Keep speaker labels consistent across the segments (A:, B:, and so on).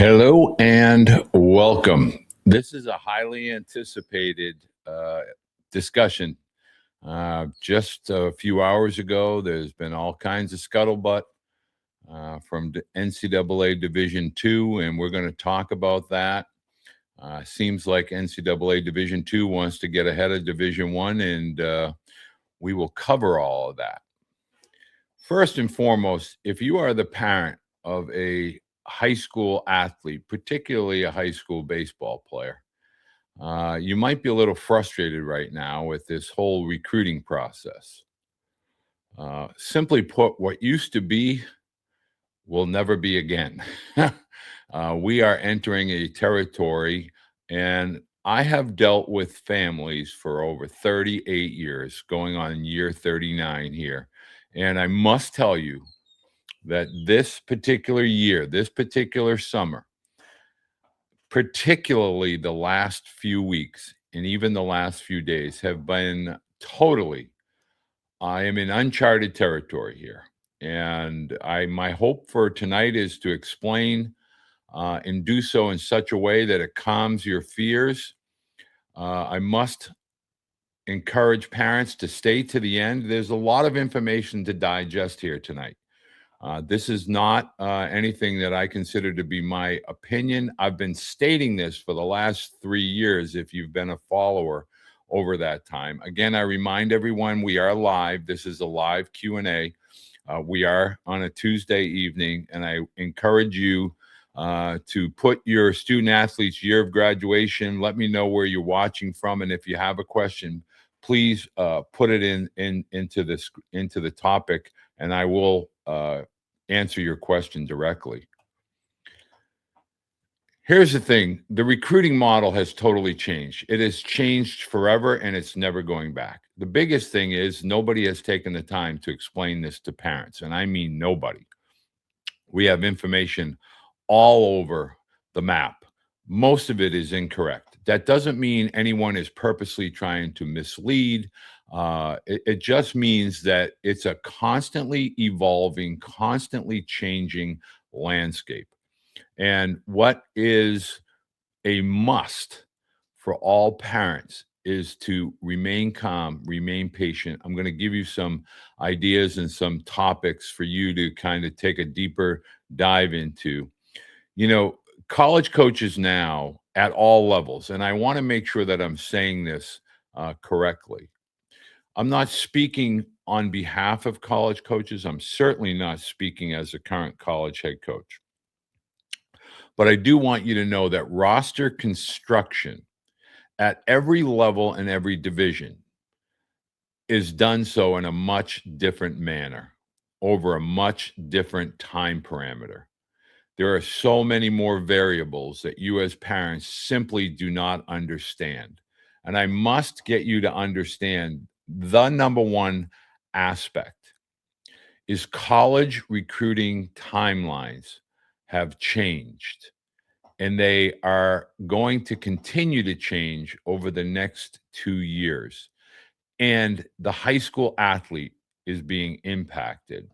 A: Hello and welcome. This is a highly anticipated discussion. Just a few hours ago, there's been all kinds of scuttlebutt from the NCAA Division II, and we're going to talk about that. Seems like NCAA Division II wants to get ahead of Division I, and we will cover all of that. First and foremost, if you are the parent of a high school athlete, particularly a high school baseball player, you might be a little frustrated right now with this whole recruiting process. Simply put, what used to be will never be again. We are entering a territory, and I have dealt with families for over 38 years, going on year 39 here. And I must tell you that this particular year, this particular summer, particularly the last few weeks and even the last few days have been totally, I am in uncharted territory here. And my hope for tonight is to explain and do so in such a way that it calms your fears. I must encourage parents to stay to the end. There's a lot of information to digest here tonight. This is not anything that I consider to be my opinion. I've been stating this for the last 3 years, if you've been a follower over that time. Again, I remind everyone we are live. This is a live Q&A. We are on a Tuesday evening, and I encourage you to put your student athlete's year of graduation. Let me know where you're watching from, and if you have a question, please put it into the topic, and I will answer your question directly. Here's the thing. The recruiting model has totally changed. It has changed forever, and it's never going back. The biggest thing is nobody has taken the time to explain this to parents, and I mean nobody. We have information all over the map. Most of it is incorrect. That doesn't mean anyone is purposely trying to mislead. It just means that it's a constantly evolving, constantly changing landscape. And what is a must for all parents is to remain calm, remain patient. I'm going to give you some ideas and some topics for you to kind of take a deeper dive into. You know, college coaches now at all levels, and I want to make sure that I'm saying this correctly. I'm not speaking on behalf of college coaches. I'm certainly not speaking as a current college head coach. But I do want you to know that roster construction at every level and every division is done so in a much different manner over a much different time parameter. There are so many more variables that you as parents simply do not understand. And I must get you to understand the number one aspect is college recruiting timelines have changed, and they are going to continue to change over the next 2 years. And the high school athlete is being impacted.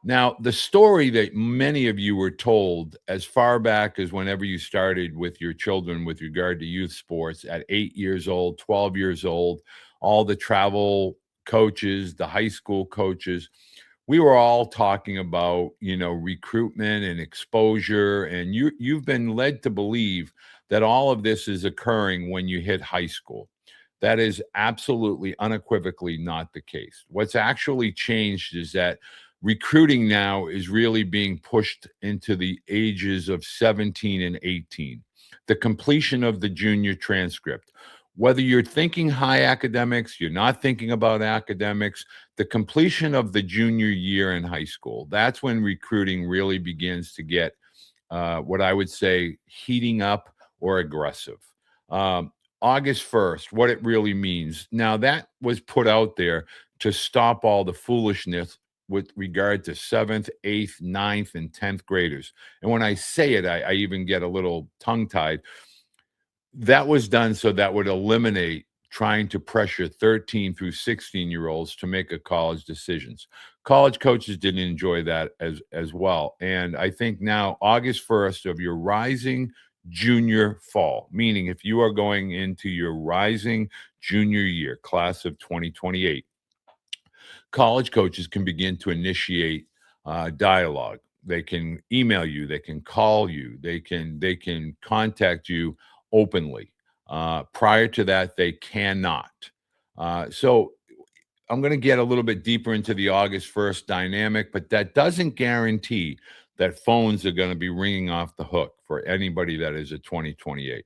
A: Now, the story that many of you were told as far back as whenever you started with your children with regard to youth sports at 8 years old, 12 years old, all the travel coaches, the high school coaches, we were all talking about, recruitment and exposure. And you've been led to believe that all of this is occurring when you hit high school. That is absolutely unequivocally not the case. What's actually changed is that recruiting now is really being pushed into the ages of 17 and 18. The completion of the junior transcript. Whether you're thinking high academics, you're not thinking about academics, the completion of the junior year in high school, that's when recruiting really begins to get what I would say heating up or aggressive. August 1st, what it really means. Now, that was put out there to stop all the foolishness with regard to 7th, 8th, 9th, and 10th graders. And when I say it, I even get a little tongue-tied. That was done so that would eliminate trying to pressure 13 through 16-year-olds to make a college decisions. College coaches didn't enjoy that as well. And I think now August 1st of your rising junior fall, meaning if you are going into your rising junior year, class of 2028, college coaches can begin to initiate dialogue. They can email you, they can call you, they can contact you openly. Prior to that, they cannot. So I'm going to get a little bit deeper into the August 1st dynamic, but that doesn't guarantee that phones are going to be ringing off the hook for anybody that is a 2028.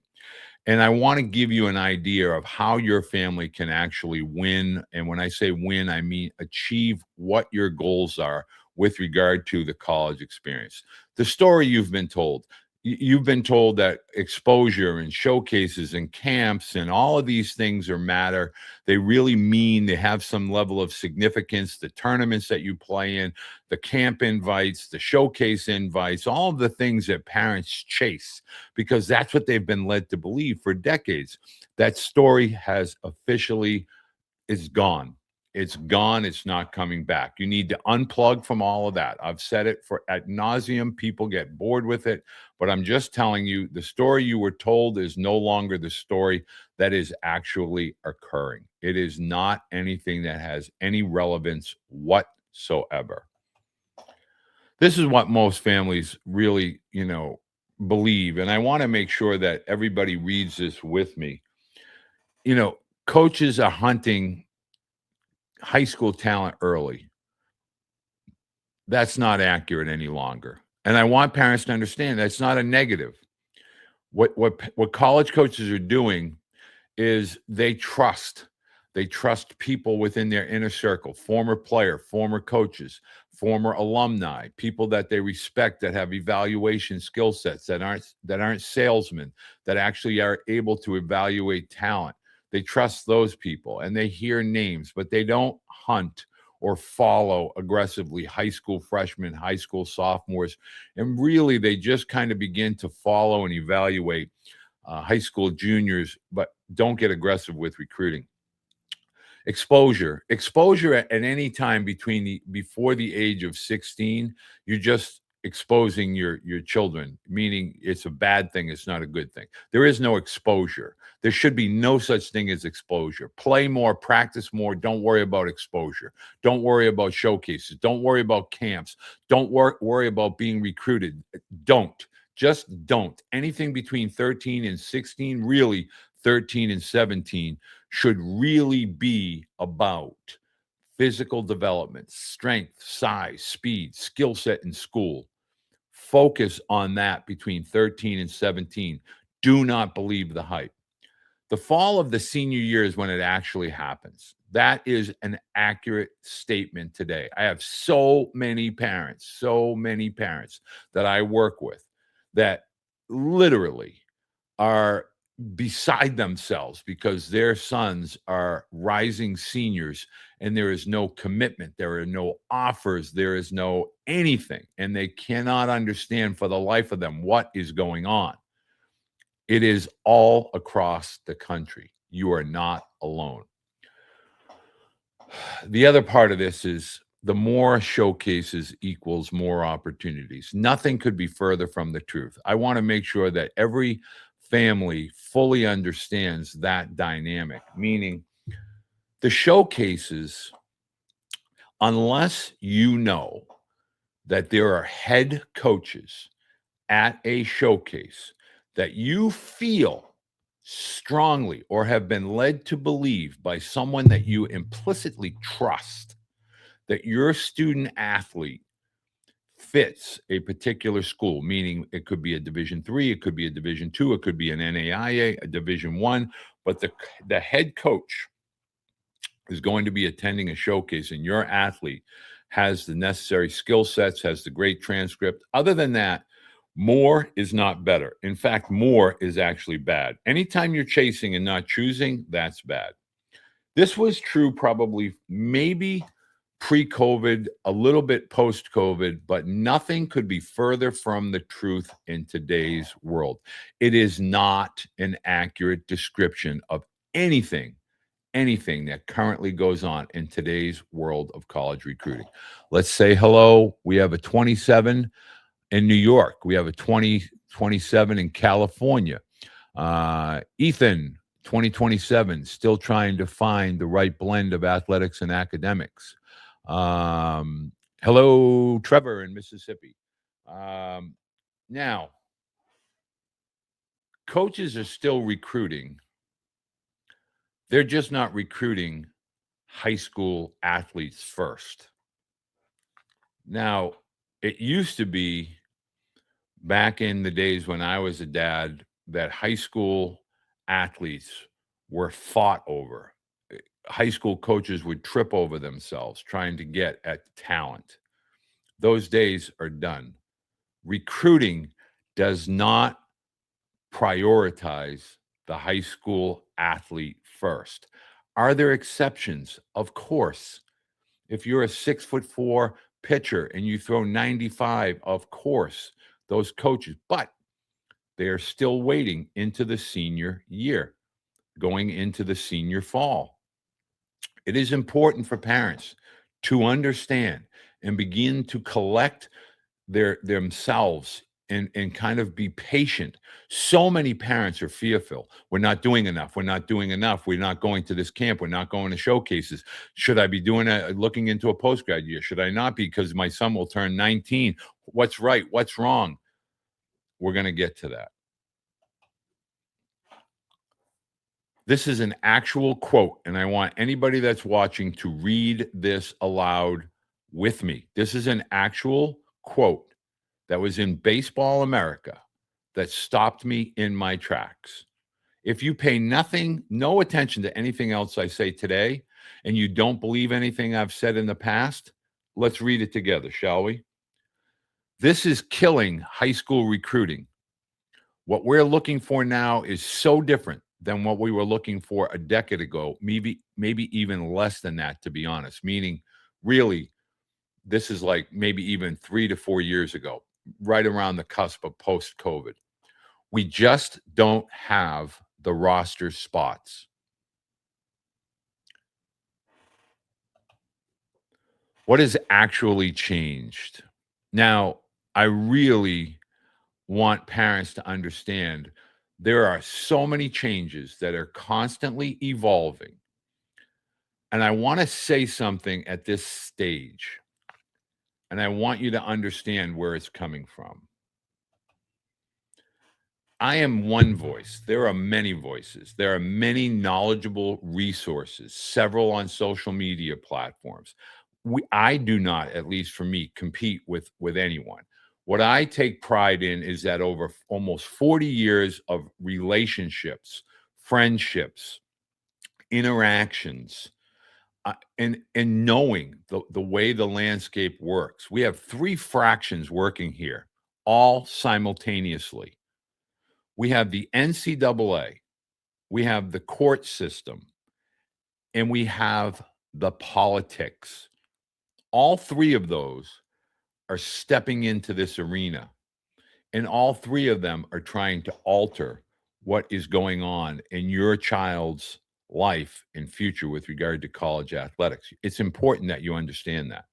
A: And I want to give you an idea of how your family can actually win. And when I say win, I mean achieve what your goals are with regard to the college experience. The story you've been told. You've been told that exposure and showcases and camps and all of these things are matter. They really mean they have some level of significance. The tournaments that you play in, the camp invites, the showcase invites, all of the things that parents chase because that's what they've been led to believe for decades. That story has officially is gone. It's gone. It's not coming back. You need to unplug from all of that. I've said it for ad nauseum. People get bored with it, but I'm just telling you the story you were told is no longer the story that is actually occurring. It is not anything that has any relevance whatsoever. This is what most families really, believe. And I want to make sure that everybody reads this with me. Coaches are hunting high school talent early. That's not accurate any longer. And I want parents to understand that's not a negative. What college coaches are doing is they trust. They trust people within their inner circle, former player, former coaches, former alumni, people that they respect that have evaluation skill sets that aren't salesmen, that actually are able to evaluate talent. They trust those people and they hear names, but they don't hunt or follow aggressively high school freshmen, high school sophomores. And really, they just kind of begin to follow and evaluate high school juniors, but don't get aggressive with recruiting. Exposure at any time before the age of 16, you're just exposing your children, meaning it's a bad thing, it's not a good thing. There is no exposure. There should be no such thing as exposure. Play more, practice more, don't worry about exposure. Don't worry about showcases, don't worry about camps, don't worry about being recruited. Don't. Just don't. Anything between 13 and 16, really 13 and 17, should really be about physical development, strength, size, speed, skill set in school. Focus on that between 13 and 17. Do not believe the hype. The fall of the senior year is when it actually happens. That is an accurate statement today. I have so many parents that I work with that literally are beside themselves because their sons are rising seniors and there is no commitment, there are no offers, there is no anything, and they cannot understand for the life of them what is going on. It is all across the country. You are not alone. The other part of this is the more showcases equals more opportunities. Nothing could be further from the truth. I want to make sure that every family fully understands that dynamic, meaning the showcases, unless you know that there are head coaches at a showcase that you feel strongly or have been led to believe by someone that you implicitly trust that your student athlete fits a particular school, meaning it could be a Division 3, it could be a Division 2, it could be an NAIA, a Division 1, but the head coach is going to be attending a showcase and your athlete has the necessary skill sets, has the great transcript. Other than that, more is not better. In fact, more is actually bad. Anytime you're chasing and not choosing, that's bad. This was true probably maybe pre-COVID, a little bit post-COVID, but nothing could be further from the truth in today's world. It is not an accurate description of anything anything that currently goes on in today's world of college recruiting. Let's say hello. We have a 27 in New York. We have a 2027 in California. Ethan, 2027, still trying to find the right blend of athletics and academics. Hello, Trevor in Mississippi. Now, coaches are still recruiting. They're just not recruiting high school athletes first. Now, it used to be back in the days when I was a dad that high school athletes were fought over. High school coaches would trip over themselves trying to get at talent. Those days are done. Recruiting does not prioritize the high school athlete first. Are there exceptions? Of course. If you're a 6'4" pitcher and you throw 95, of course, those coaches, but they are still waiting into the senior year, going into the senior fall. It is important for parents to understand and begin to collect themselves and kind of be patient. So many parents are fearful. We're not doing enough. We're not doing enough. We're not going to this camp. We're not going to showcases. Should I be looking into a postgrad year? Should I not be? Because my son will turn 19. What's right? What's wrong? We're going to get to that. This is an actual quote, and I want anybody that's watching to read this aloud with me. This is an actual quote that was in Baseball America that stopped me in my tracks. If you pay no attention to anything else I say today, and you don't believe anything I've said in the past, let's read it together, shall we? This is killing high school recruiting. What we're looking for now is so different than what we were looking for a decade ago, maybe even less than that, to be honest, meaning really this is like maybe even 3 to 4 years ago, right around the cusp of post-COVID. We just don't have the roster spots. What has actually changed? Now, I really want parents to understand there are so many changes that are constantly evolving. And I want to say something at this stage, and I want you to understand where it's coming from. I am one voice. There are many voices. There are many knowledgeable resources, several on social media platforms. I do not, at least for me, compete with anyone. What I take pride in is that over almost 40 years of relationships, friendships, interactions, and knowing the way the landscape works, we have three fractions working here, all simultaneously. We have the NCAA, we have the court system, and we have the politics. All three of those are stepping into this arena, and all three of them are trying to alter what is going on in your child's life and future with regard to college athletics. It's important that you understand that.